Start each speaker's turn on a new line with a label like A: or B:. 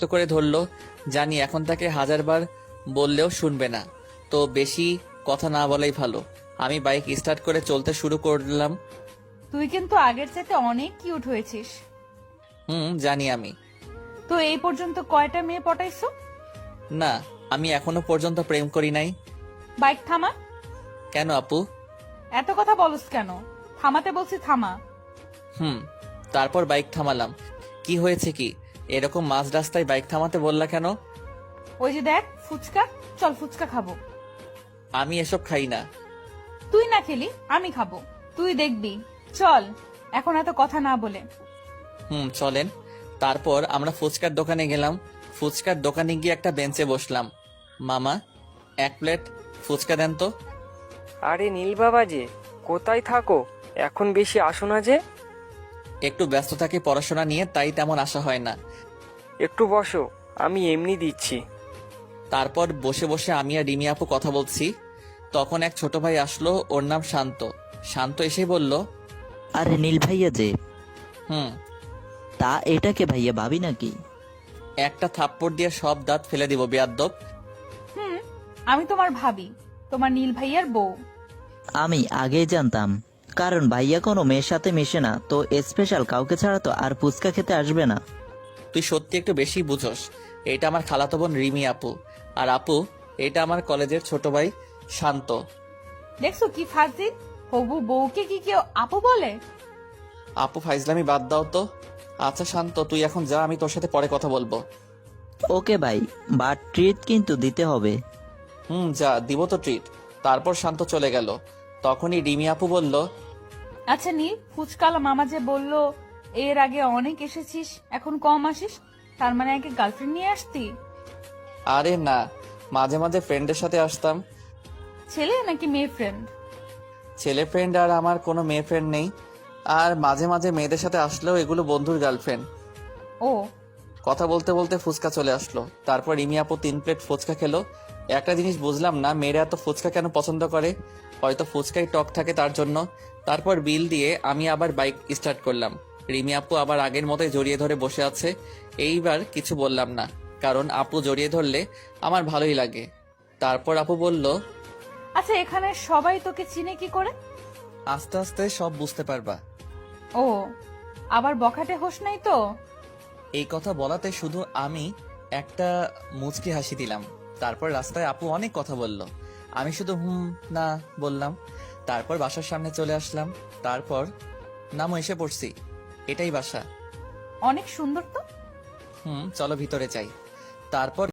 A: করে ধরলো। জানি এখন তাকে হাজারবার বললেও শুনবে না, তো বেশি কথা না বলাই ভালো। আমি বাইক স্টার্ট করে চলতে শুরু করলাম।
B: তুই কিন্তু আগের চাইতে অনেক কিউট হয়েছিস।
A: জানি আমি।
B: তো এই পর্যন্ত কয়টা মেয়ে পটাইছো?
A: না, আমি এখনো পর্যন্ত প্রেম করি নাই।
B: বাইক থামা।
A: কেন আপু?
B: এত কথা বলস কেন? থামাতে বলছি থামা।
A: তারপর বাইক থামালাম। কি হয়েছে কি, এরকম মাঝ রাস্তায় বাইক থামাতে বললা কেন?
B: ওই যে দেখ ফুচকা, চল ফুচকা খাবো।
A: আমি এসব খাই না।
B: তুই না খেলি আমি খাবো, তুই দেখবি। চল এখন এত কথা না বলে।
A: চলেন। তারপর আমরা ফুচকার দোকানে গেলাম। ফুচকার দোকানে গিয়ে একটা বেঞ্চে বসলাম। মামা, 1 প্লেট ফুচকা দেন তো।
C: আরে নীল বাবা যে, কোথায় থাকো? এখন বেশি আসো না যে।
A: একটু ব্যস্ত থাকি পড়াশোনা নিয়ে, তাই তেমন আশা হয় না।
C: একটু বসো, আমি এমনি দিচ্ছি।
A: তারপর বসে বসে আমি আর রিমি আপু কথা বলছি। তখন এক ছোট ভাই আসলো, ওর নাম শান্ত। শান্ত এসেই বলল,
D: আরে নীল ভাইয়া যে।
A: হুম।
D: তা এটাকে ভাইয়া ভাবি নাকি?
A: একটা থাপ্পড় দিয়ে সব দাঁত ফেলে দিব বেয়াদ্দপ।
B: আমি তোমার ভাবি, তোমার নীল ভাইয়ার বউ।
D: আমি আগেই জানতাম, কারণ ভাইয়া কোনো মেয়ের সাথে মিশে না, তো স্পেশাল কাউকে ছাড়া তো আর ফুচকা খেতে আসবে না।
A: তুই সত্যি একটু বেশি বুঝোস। এটা আমার খালাতো বোন রিমি আপু, আর আপু এটা আমার কলেজের ছোট ভাই শান্ত।
B: দেখছো কি ফাজিল, হবু বউকে কি কেউ আপু বলে?
A: আপু ফাইজলামি বাদ দাও তো। আচ্ছা শান্ত, তুই এখন যা, আমি তোর সাথে পরে কথা বলবো।
D: ওকে ভাই, বাট ট্রিট কিন্তু দিতে হবে।
A: যা, দিব তো ট্রিট। তারপর শান্ত চলে গেল। তখনই রিমি আপু বলল,
B: আচ্ছা নীল, ফুচকালা মামা যে বললো এর আগে অনেক এসেছিস এখন কম আসিস, তার মানে আগে গার্লফ্রেন্ড নিয়ে আসতি?
A: আরে না, মাঝে মাঝে ফ্রেন্ডের সাথে আসতাম।
B: ছেলে নাকি মেয়ে ফ্রেন্ড?
A: ছেলে ফ্রেন্ড আর আমার কোনো মেয়ে ফ্রেন্ড নেই। আর মাঝে মাঝে মেয়েদের সাথে আসলেও এগুলো বন্ধুর গার্লফ্রেন্ড।
B: ও
A: কথা বলতে বলতে ফুচকা চলে আসলো। তারপর রিমি আপু 3 প্লেট ফুচকা খেলো। একটা জিনিস বুঝলাম না, মেয়েরা এত ফুচকা কেন পছন্দ করে। হয়তো ফুচকাই টক থাকে তার জন্য। তারপর বিল দিয়ে আমি আবার বাইক স্টার্ট করলাম। রিমি আপু আবার আগের মতোই জড়িয়ে ধরে বসে আছে। এইবার কিছু বললাম না, কারণ আপু জড়িয়ে ধরলে আমার ভালোই লাগে। তারপর আপু বলল,
B: আচ্ছা, এখানে সবাই তোকে চিনে কি করে?
A: আস্তে আস্তে সব বুঝতে পারবা।
B: ও, আবার বখাটে হোস নাই তো?
A: এই কথা বলাতে শুধু আমি একটা মুচকি হাসি দিলাম। তারপর রাস্তায় আপু অনেক কথা বলল, আমি শুধু না বললাম। তারপর বাসার সামনে চলে আসলাম। তারপর নামও এসে পড়ছি, এটাই বাসা।
B: অনেক সুন্দর তো।
A: চলো ভিতরে যাই। তারপর